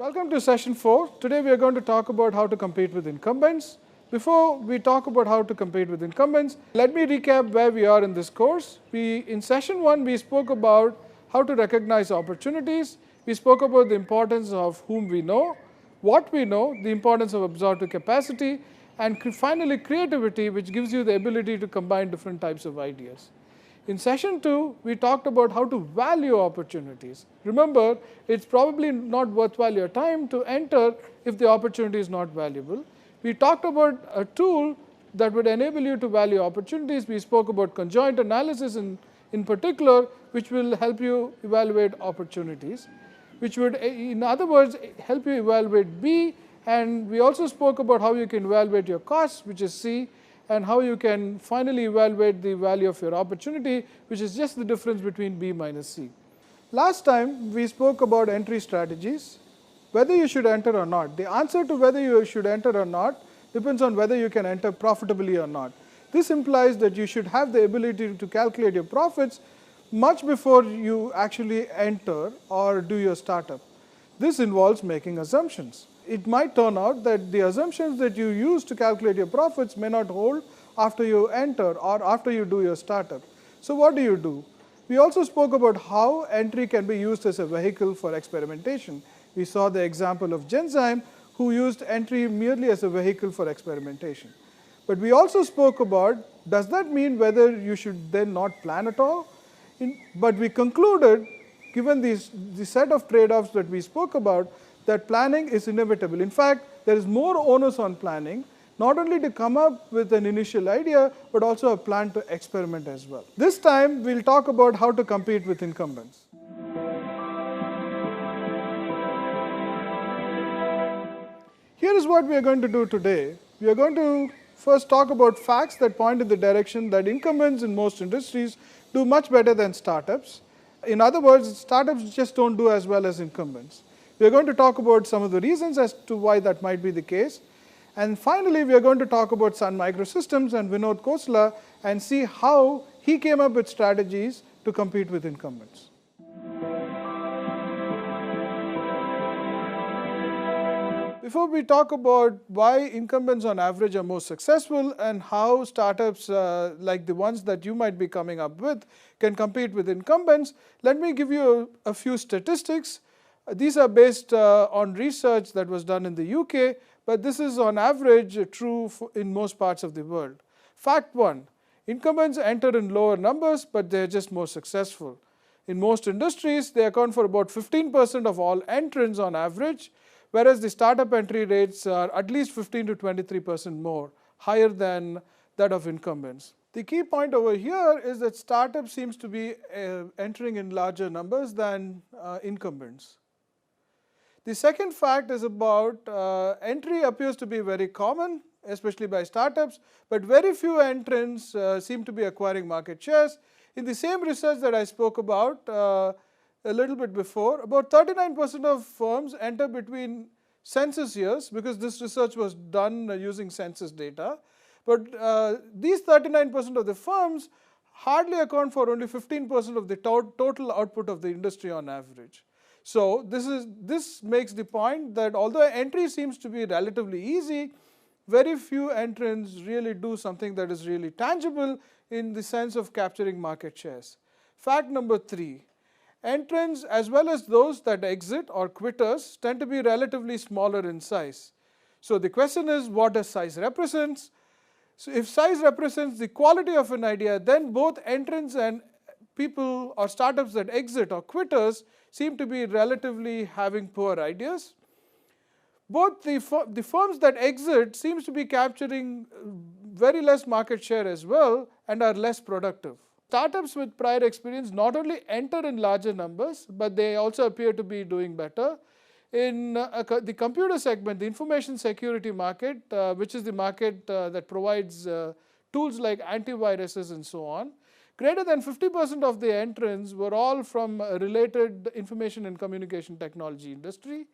Welcome to session 4. Today we are going to talk about how to compete with incumbents. Before we talk about how to compete with incumbents, let me recap where we are in this course. In session 1, we spoke about how to recognize opportunities. We spoke about the importance of whom we know, what we know, the importance of absorptive capacity, and finally creativity, which gives you the ability to combine different types of ideas. In session 2, we talked about how to value opportunities. Remember, it's probably not worthwhile your time to enter if the opportunity is not valuable. We talked about a tool that would enable you to value opportunities. We spoke about conjoint analysis in particular, which will help you evaluate opportunities, which would, in other words, help you evaluate B. And we also spoke about how you can evaluate your costs, which is C, and how you can finally evaluate the value of your opportunity, which is just the difference between B minus C. Last time, we spoke about entry strategies, whether you should enter or not. The answer to whether you should enter or not depends on whether you can enter profitably or not. This implies that you should have the ability to calculate your profits much before you actually enter or do your startup. This involves making assumptions. It might turn out that the assumptions that you use to calculate your profits may not hold after you enter or after you do your startup. So what do? We also spoke about how entry can be used as a vehicle for experimentation. We saw the example of Genzyme, who used entry merely as a vehicle for experimentation. But we also spoke about, does that mean whether you should then not plan at all? But we concluded, given the set of trade-offs that we spoke about, that planning is inevitable. In fact, there is more onus on planning, not only to come up with an initial idea, but also a plan to experiment as well. This time, we'll talk about how to compete with incumbents. Here is what we are going to do today. We are going to first talk about facts that point in the direction that incumbents in most industries do much better than startups. In other words, startups just don't do as well as incumbents. We are going to talk about some of the reasons as to why that might be the case. And finally, we are going to talk about Sun Microsystems and Vinod Khosla and see how he came up with strategies to compete with incumbents. Before we talk about why incumbents on average are most successful and how startups like the ones that you might be coming up with can compete with incumbents, let me give you a few statistics. These are based on research that was done in the UK, but this is on average true in most parts of the world. Fact 1, incumbents enter in lower numbers, but they're just more successful. In most industries, they account for about 15% of all entrants on average, whereas the startup entry rates are at least 15 to 23% more, higher than that of incumbents. The key point over here is that startups seems to be entering in larger numbers than incumbents. The second fact is about entry appears to be very common, especially by startups, but very few entrants seem to be acquiring market shares. In the same research that I spoke about a little bit before, about 39% of firms enter between census years, because this research was done using census data. But these 39% of the firms hardly account for only 15% of the total output of the industry on average. So this makes the point that although entry seems to be relatively easy, very few entrants really do something that is really tangible in the sense of capturing market shares. Fact number 3, entrants as well as those that exit or quitters tend to be relatively smaller in size. So the question is, what does size represent? So if size represents the quality of an idea, then both entrants and people or startups that exit or quitters seem to be relatively having poor ideas. Both the firms that exit seems to be capturing very less market share as well and are less productive. Startups with prior experience not only enter in larger numbers, but they also appear to be doing better. In the computer segment, the information security market, which is the market that provides tools like antiviruses and so on, greater than 50% of the entrants were all from a related information and communication technology industry.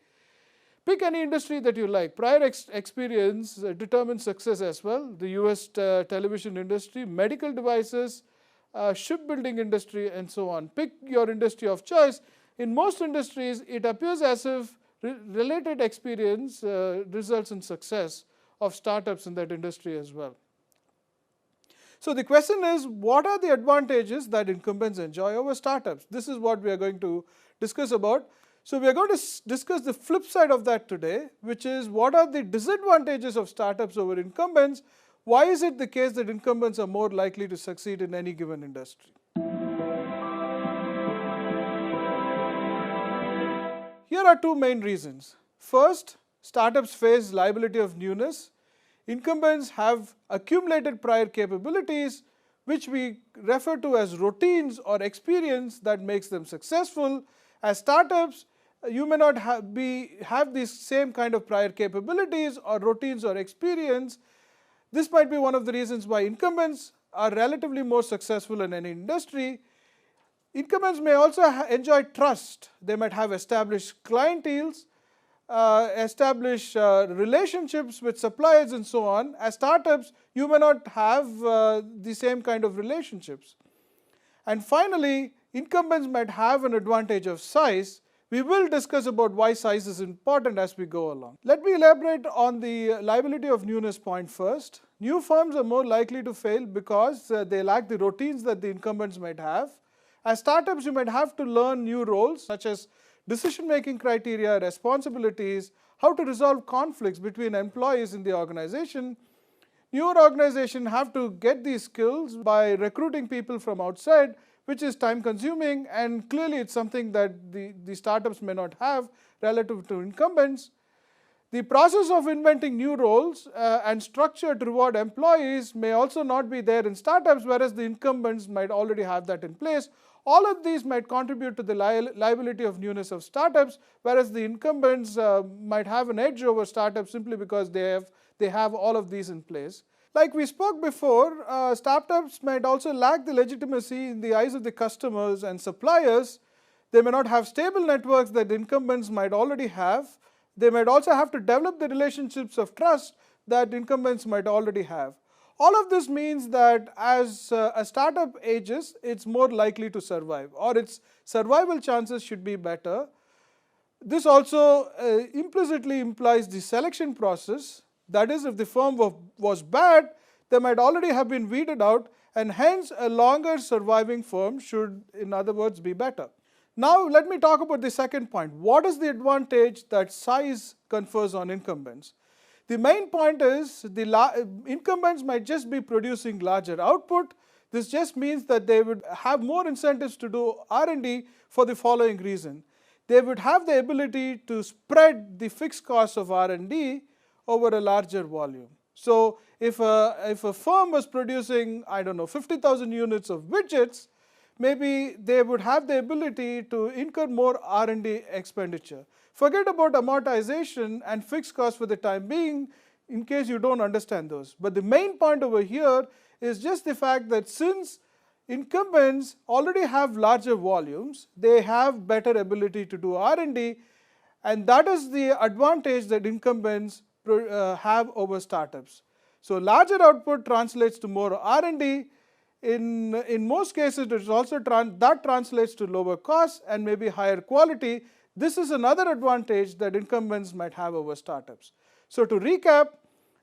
Pick any industry that you like. Prior experience determines success as well. The US television industry, medical devices, shipbuilding industry, and so on. Pick your industry of choice. In most industries, it appears as if related experience results in success of startups in that industry as well. So the question is, what are the advantages that incumbents enjoy over startups? This is what we are going to discuss about. So we are going to discuss the flip side of that today, which is what are the disadvantages of startups over incumbents? Why is it the case that incumbents are more likely to succeed in any given industry? Here are two main reasons. First, startups face liability of newness. Incumbents have accumulated prior capabilities, which we refer to as routines or experience that makes them successful. As startups, you may not have these same kind of prior capabilities or routines or experience. This might be one of the reasons why incumbents are relatively more successful in any industry. Incumbents may also enjoy trust. They might have established clienteles, establish relationships with suppliers and so on. As startups, you may not have the same kind of relationships. And finally, incumbents might have an advantage of size. We will discuss about why size is important as we go along. Let me elaborate on the liability of newness point first. New firms are more likely to fail because they lack the routines that the incumbents might have. As startups, you might have to learn new roles such as decision-making criteria, responsibilities, how to resolve conflicts between employees in the organization. Newer organizations have to get these skills by recruiting people from outside, which is time-consuming, and clearly it's something that the startups may not have relative to incumbents. The process of inventing new roles and structure to reward employees may also not be there in startups, whereas the incumbents might already have that in place. All of these might contribute to the liability of newness of startups, whereas the incumbents might have an edge over startups simply because they have all of these in place. Like we spoke before, startups might also lack the legitimacy in the eyes of the customers and suppliers. They may not have stable networks that the incumbents might already have. They might also have to develop the relationships of trust that incumbents might already have. All of this means that as a startup ages, it's more likely to survive, or its survival chances should be better. This also implicitly implies the selection process. That is, if the firm was bad, they might already have been weeded out, and hence a longer surviving firm should, in other words, be better. Now let me talk about the second point. What is the advantage that size confers on incumbents? The main point is the incumbents might just be producing larger output. This just means that they would have more incentives to do R&D for the following reason. They would have the ability to spread the fixed costs of R&D over a larger volume. So if a firm was producing, I don't know, 50,000 units of widgets, maybe they would have the ability to incur more R&D expenditure. Forget about amortization and fixed costs for the time being in case you don't understand those. But the main point over here is just the fact that since incumbents already have larger volumes, they have better ability to do R&D, and that is the advantage that incumbents have over startups. So larger output translates to more R&D. In most cases, it also that translates to lower costs and maybe higher quality. This is another advantage that incumbents might have over startups. So to recap,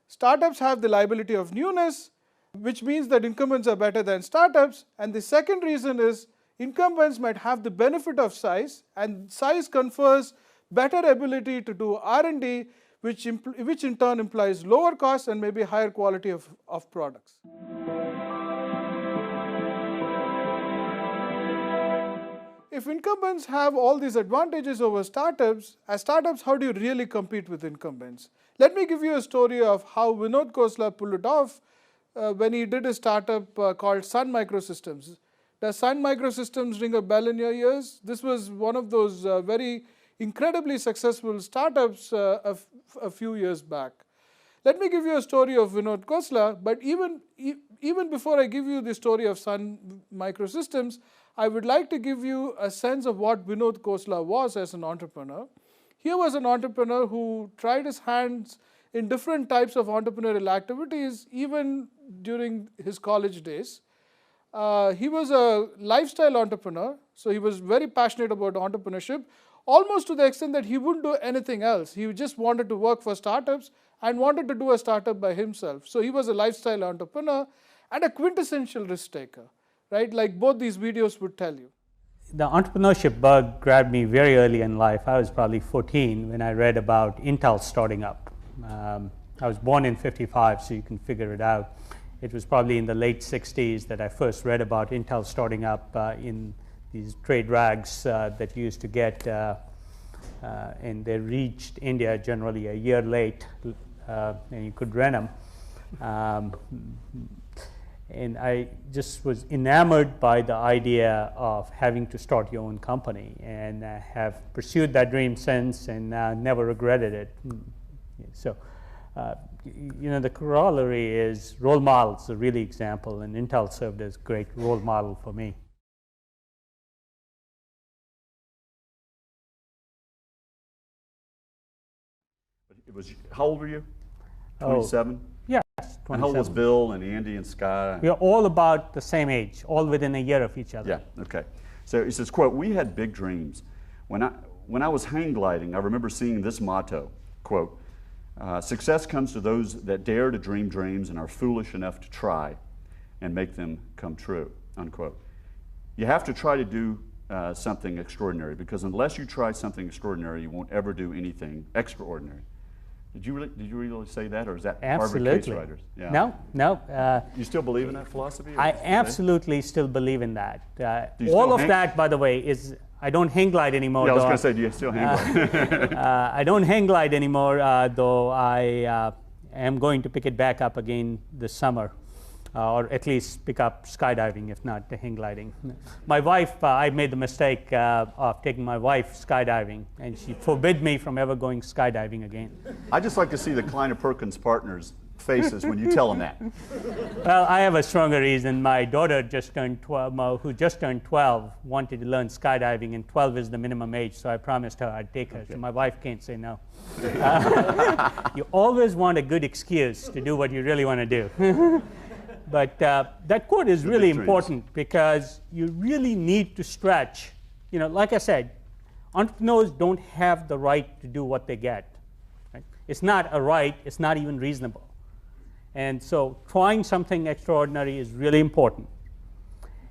startups have the liability of newness, which means that incumbents are better than startups. And the second reason is incumbents might have the benefit of size, and size confers better ability to do R&D, which in turn implies lower costs and maybe higher quality of products. If incumbents have all these advantages over startups, as startups, how do you really compete with incumbents? Let me give you a story of how Vinod Khosla pulled it off when he did a startup called Sun Microsystems. Does Sun Microsystems ring a bell in your ears? This was one of those very incredibly successful startups a few years back. Let me give you a story of Vinod Khosla, but even before I give you the story of Sun Microsystems, I would like to give you a sense of what Vinod Khosla was as an entrepreneur. He was an entrepreneur who tried his hands in different types of entrepreneurial activities, even during his college days. He was a lifestyle entrepreneur, so he was very passionate about entrepreneurship. almost to the extent that he wouldn't do anything else. He just wanted to work for startups and wanted to do a startup by himself. So he was a lifestyle entrepreneur and a quintessential risk taker, right? Like both these videos would tell you. The entrepreneurship bug grabbed me very early in life. I was probably 14 when I read about Intel starting up. I was born in 55, so you can figure it out. It was probably in the late 60s that I first read about Intel starting up in these trade rags that you used to get, and they reached India generally a year late, and you could rent them. And I just was enamored by the idea of having to start your own company, and have pursued that dream since, and never regretted it. So, you know, the corollary is role models are really example, and Intel served as a great role model for me. It was, how old were you? 27? Yes, 27. And how old was Bill and Andy and Sky? We are all about the same age, all within a year of each other. Yeah, okay. So he says, quote, "We had big dreams. When I was hang gliding, I remember seeing this motto, quote, success comes to those that dare to dream dreams and are foolish enough to try and make them come true," unquote. You have to try to do something extraordinary, because unless you try something extraordinary, you won't ever do anything extraordinary. Did you really say that, or is that Absolutely. Harvard case writers? Yeah. No. You still believe in that philosophy? I absolutely still believe in that. Do you all still of that, by the way, is I don't hang glide anymore. Yeah, I was going to say, do you still hang glide? I don't hang glide anymore, though I am going to pick it back up again this summer. Or at least pick up skydiving, if not the hang gliding. My wife, I made the mistake of taking my wife skydiving, and she forbid me from ever going skydiving again. I just like to see the Kleiner Perkins partners' faces when you tell them that. Well, I have a stronger reason. My daughter just turned 12, who just turned 12, wanted to learn skydiving, and 12 is the minimum age, so I promised her I'd take her. Okay. So my wife can't say no. You always want a good excuse to do what you really want to do. But that quote is really important, because you really need to stretch. You know, like I said, entrepreneurs don't have the right to do what they get. Right? It's not a right, it's not even reasonable. And so trying something extraordinary is really important.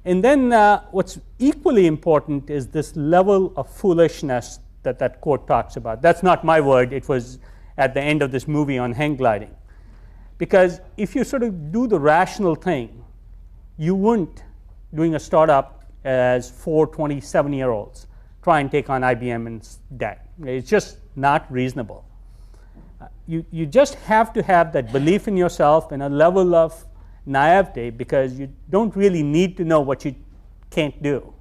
And then what's equally important is this level of foolishness that that quote talks about. That's not my word, it was at the end of this movie on hang gliding. Because if you sort of do the rational thing, you wouldn't, doing a startup as 27-year-olds, try and take on IBM in debt. It's just not reasonable. You just have to have that belief in yourself and a level of naivete, because you don't really need to know what you can't do.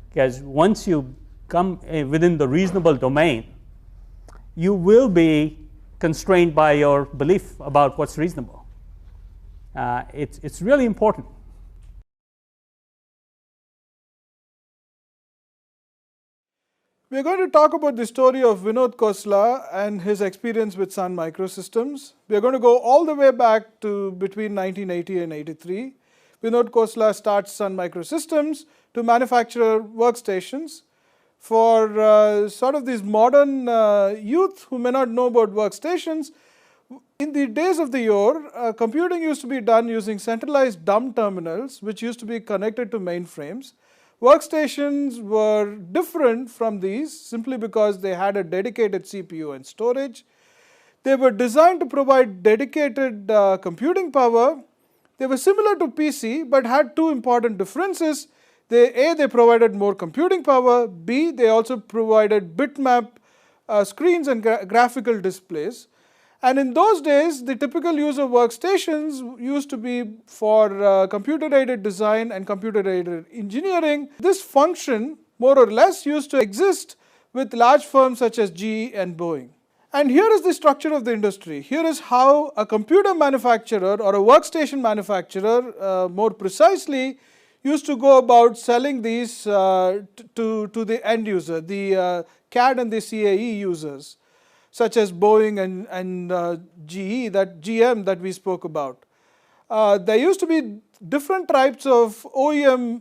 Because once you come within the reasonable domain, you will be constrained by your belief about what's reasonable. It's really important. We're going to talk about the story of Vinod Khosla and his experience with Sun Microsystems. We're going to go all the way back to between 1980 and 83. Vinod Khosla starts Sun Microsystems to manufacture workstations for sort of these modern youth who may not know about workstations. In the days of the yore, computing used to be done using centralized dumb terminals, which used to be connected to mainframes. Workstations were different from these simply because they had a dedicated CPU and storage. They were designed to provide dedicated computing power. They were similar to PC, but had two important differences. They provided more computing power. B, they also provided bitmap screens and graphical displays. And in those days, the typical use of workstations used to be for computer-aided design and computer-aided engineering. This function, more or less, used to exist with large firms such as GE and Boeing. And here is the structure of the industry. Here is how a computer manufacturer or a workstation manufacturer, more precisely, used to go about selling these to the end user, the CAD and the CAE users, such as Boeing and GM that we spoke about. There used to be different types of OEM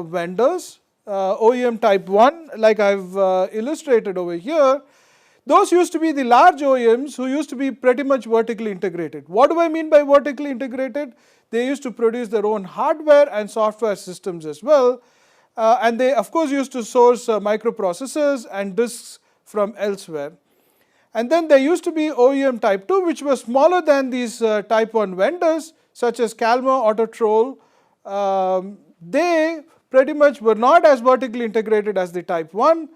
vendors OEM type 1, like I've illustrated over here, those used to be the large OEMs who used to be pretty much vertically integrated. What do I mean by vertically integrated? They used to produce their own hardware and software systems as well. And they, of course, used to source microprocessors and disks from elsewhere. And then there used to be OEM type 2, which was smaller than these type 1 vendors, such as Calma, Autotrol. They pretty much were not as vertically integrated as the type 1,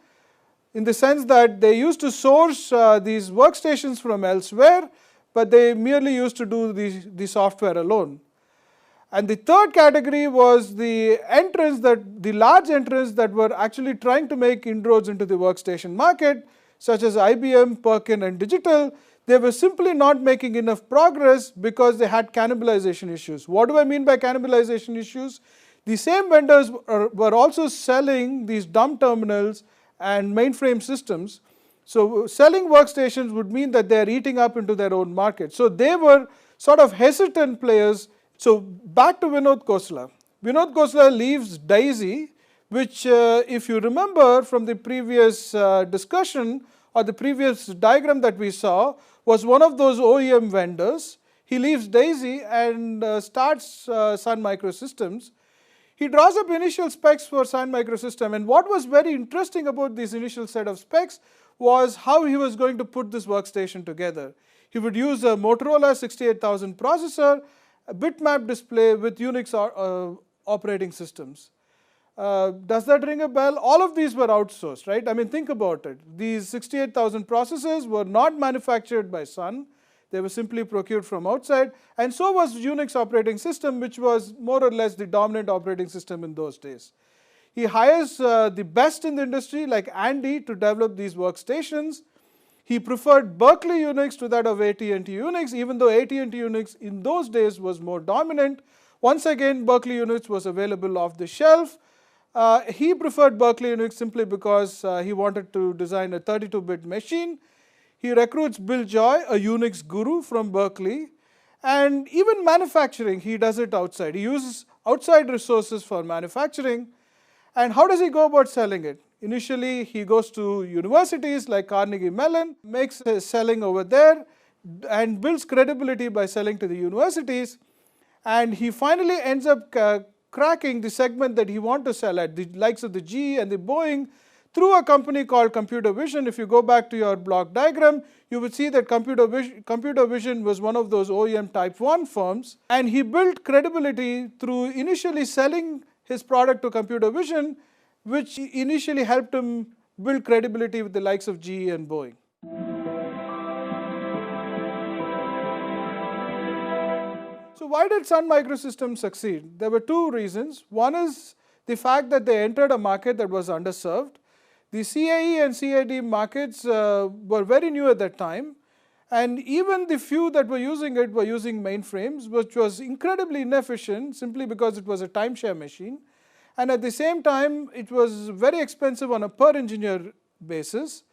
in the sense that they used to source these workstations from elsewhere, but they merely used to do the software alone. And the third category was the large entrants that were actually trying to make inroads into the workstation market, such as IBM, Perkin, and Digital. They were simply not making enough progress because they had cannibalization issues. What do I mean by cannibalization issues? The same vendors were also selling these dumb terminals and mainframe systems. So selling workstations would mean that they are eating up into their own market. So they were sort of hesitant players. So back to Vinod Khosla. Vinod Khosla leaves Daisy, which if you remember from the previous discussion or the previous diagram that we saw, was one of those OEM vendors. He leaves Daisy and starts Sun Microsystems. He draws up initial specs for Sun Microsystem, and what was very interesting about this initial set of specs was how he was going to put this workstation together. He would use a Motorola 68000 processor, a bitmap display with Unix operating systems. Does that ring a bell? All of these were outsourced, right? I mean, think about it. These 68000 processors were not manufactured by Sun. They were simply procured from outside, and so was Unix operating system, which was more or less the dominant operating system in those days. He hires the best in the industry, like Andy, to develop these workstations. He preferred Berkeley Unix to that of AT&T Unix, even though AT&T Unix in those days was more dominant. Once again, Berkeley Unix was available off the shelf. He preferred Berkeley Unix simply because he wanted to design a 32-bit machine. He recruits Bill Joy, a Unix guru from Berkeley, and even manufacturing, he does it outside. He uses outside resources for manufacturing. And how does he go about selling it? Initially, he goes to universities like Carnegie Mellon, makes his selling over there, and builds credibility by selling to the universities. And he finally ends up cracking the segment that he wanted to sell at, the likes of the GE and the Boeing, through a company called Computer Vision. If you go back to your block diagram, you would see that Computer Vision was one of those OEM type 1 firms, and he built credibility through initially selling his product to Computer Vision, which initially helped him build credibility with the likes of GE and Boeing. So why did Sun Microsystems succeed? There were two reasons. One is the fact that they entered a market that was underserved. The CAE and CAD markets were very new at that time, and even the few that were using it were using mainframes, which was incredibly inefficient simply because it was a timeshare machine. And at the same time, it was very expensive on a per engineer basis.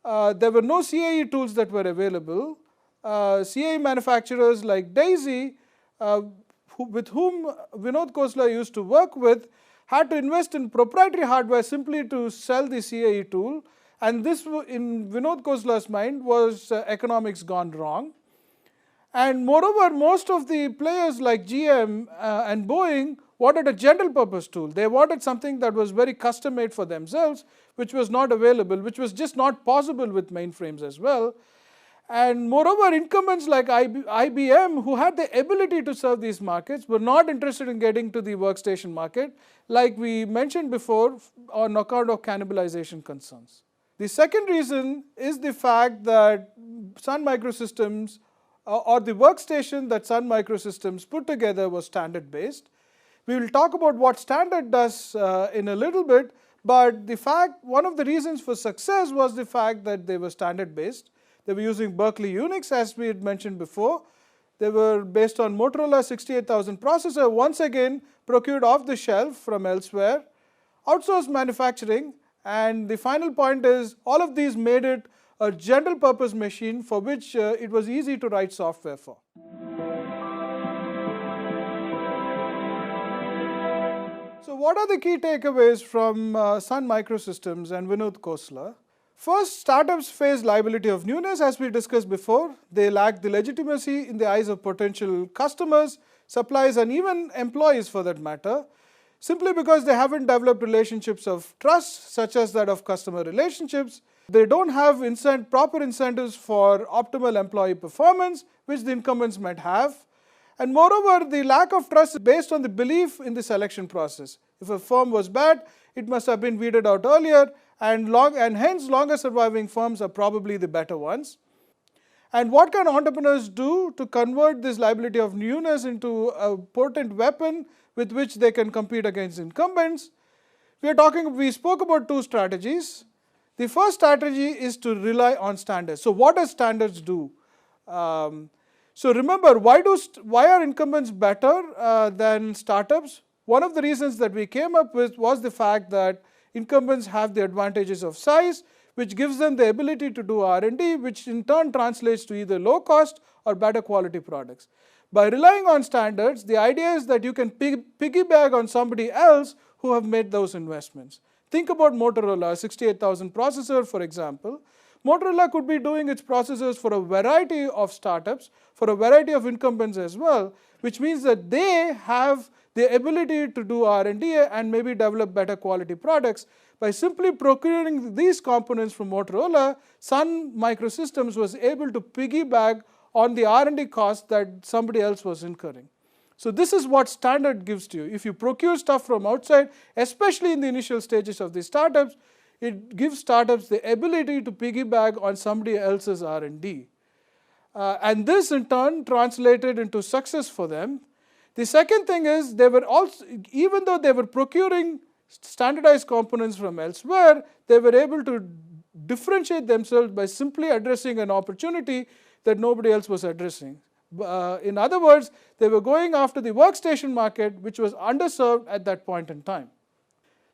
There were no CAE tools that were available. CAE manufacturers like Daisy, with whom Vinod Khosla used to work with, had to invest in proprietary hardware simply to sell the CAE tool. And this, in Vinod Khosla's mind, was economics gone wrong. And moreover, most of the players like GM and Boeing wanted a general purpose tool. They wanted something that was very custom made for themselves, which was not available, which was just not possible with mainframes as well. And moreover, incumbents like IBM, who had the ability to serve these markets, were not interested in getting to the workstation market, like we mentioned before, on account of cannibalization concerns. The second reason is the fact that Sun Microsystems, or the workstation that Sun Microsystems put together, was standard-based. We will talk about what standard does in a little bit, but one of the reasons for success was the fact that they were standard-based. They were using Berkeley Unix, as we had mentioned before. They were based on Motorola 68000 processor, once again procured off the shelf from elsewhere, outsourced manufacturing, and the final point is all of these made it a general purpose machine for which it was easy to write software for. So what are the key takeaways from Sun Microsystems and Vinod Khosla? First, startups face liability of newness, as we discussed before. They lack the legitimacy in the eyes of potential customers, suppliers, and even employees for that matter, simply because they haven't developed relationships of trust, such as that of customer relationships. They don't have proper incentives for optimal employee performance, which the incumbents might have. And moreover, the lack of trust is based on the belief in the selection process. If a firm was bad, it must have been weeded out earlier, and hence longer surviving firms are probably the better ones. And what can entrepreneurs do to convert this liability of newness into a potent weapon with which they can compete against incumbents? We spoke about two strategies. The first strategy is to rely on standards. So what does standards do? So remember, why are incumbents better than startups? One of the reasons that we came up with was the fact that incumbents have the advantages of size, which gives them the ability to do R&D, which in turn translates to either low cost or better quality products. By relying on standards, the idea is that you can piggyback on somebody else who have made those investments. Think about Motorola, 68,000 processor, for example. Motorola could be doing its processors for a variety of startups, for a variety of incumbents as well, which means that they have the ability to do R&D and maybe develop better quality products. By simply procuring these components from Motorola, Sun Microsystems was able to piggyback on the R&D cost that somebody else was incurring. So this is what standard gives to you. If you procure stuff from outside, especially in the initial stages of these startups, it gives startups the ability to piggyback on somebody else's R&D. And this in turn translated into success for them. The second thing is, they were also, even though they were procuring standardized components from elsewhere, they were able to differentiate themselves by simply addressing an opportunity that nobody else was addressing. In other words, they were going after the workstation market, which was underserved at that point in time.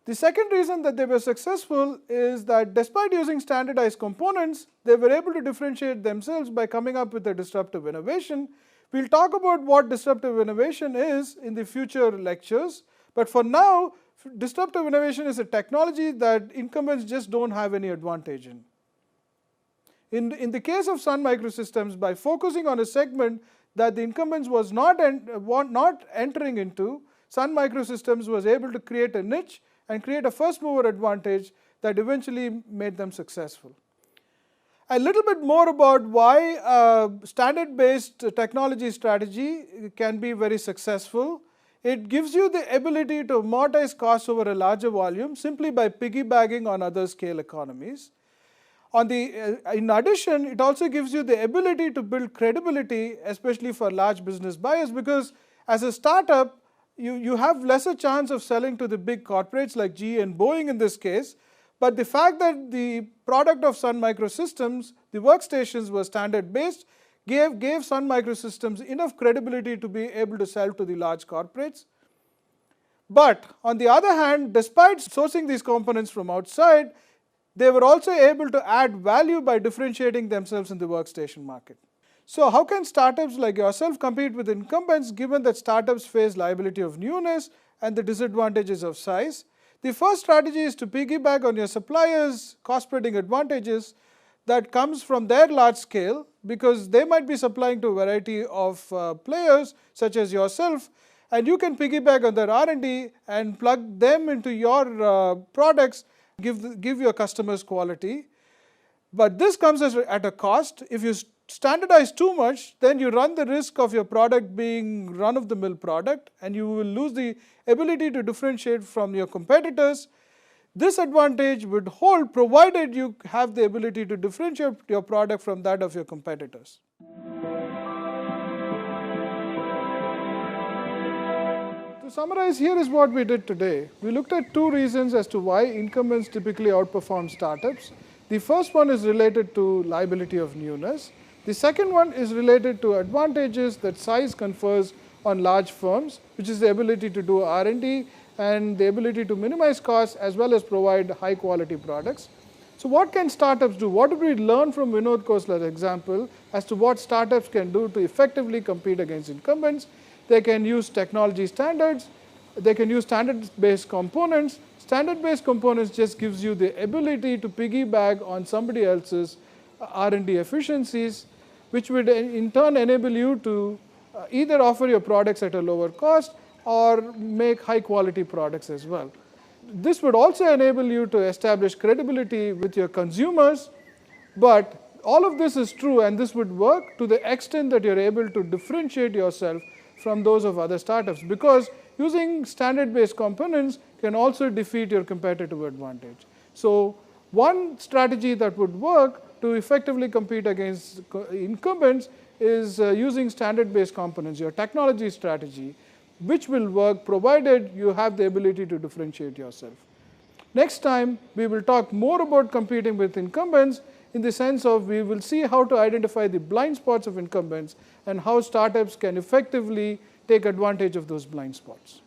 The second reason that they were successful is that despite using standardized components, they were able to differentiate themselves by coming up with a disruptive innovation. We'll talk about what disruptive innovation is in the future lectures, but for now, disruptive innovation is a technology that incumbents just don't have any advantage in. In the case of Sun Microsystems, by focusing on a segment that the incumbents was not entering into, Sun Microsystems was able to create a niche and create a first mover advantage that eventually made them successful. A little bit more about why standard-based technology strategy can be very successul. It gives you the ability to amortize costs over a larger volume simply by piggybacking on other scale economies. In addition, it also gives you the ability to build credibility, especially for large business buyers, because as a startup, you have lesser chance of selling to the big corporates like GE and Boeing in this case. But the fact that the product of Sun Microsystems, the workstations, were standard-based, gave Sun Microsystems enough credibility to be able to sell to the large corporates. But on the other hand, despite sourcing these components from outside, they were also able to add value by differentiating themselves in the workstation market. So how can startups like yourself compete with incumbents, given that startups face liability of newness and the disadvantages of size? The first strategy is to piggyback on your suppliers' cost-spreading advantages that comes from their large scale, because they might be supplying to a variety of players such as yourself, and you can piggyback on their R&D and plug them into your products, give your customers quality. But this comes at a cost. If you standardize too much, then you run the risk of your product being run-of-the-mill product, and you will lose the ability to differentiate from your competitors. This advantage would hold provided you have the ability to differentiate your product from that of your competitors. To summarize, here is what we did today. We looked at two reasons as to why incumbents typically outperform startups. The first one is related to liability of newness. The second one is related to advantages that size confers on large firms, which is the ability to do R&D and the ability to minimize costs as well as provide high quality products. So what can startups do? What did we learn from Vinod Khosla's example as to what startups can do to effectively compete against incumbents? They can use technology standards, They can use standard-based components. Standard-based components just gives you the ability to piggyback on somebody else's R&D efficiencies, which would in turn enable you to either offer your products at a lower cost or make high-quality products as well. This would also enable you to establish credibility with your consumers, but all of this is true, and this would work to the extent that you're able to differentiate yourself from those of other startups, because using standard-based components can also defeat your competitive advantage. So one strategy that would work to effectively compete against incumbents is using standard-based components, your technology strategy, which will work provided you have the ability to differentiate yourself. Next time, we will talk more about competing with incumbents in the sense of we will see how to identify the blind spots of incumbents and how startups can effectively take advantage of those blind spots.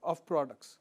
of products.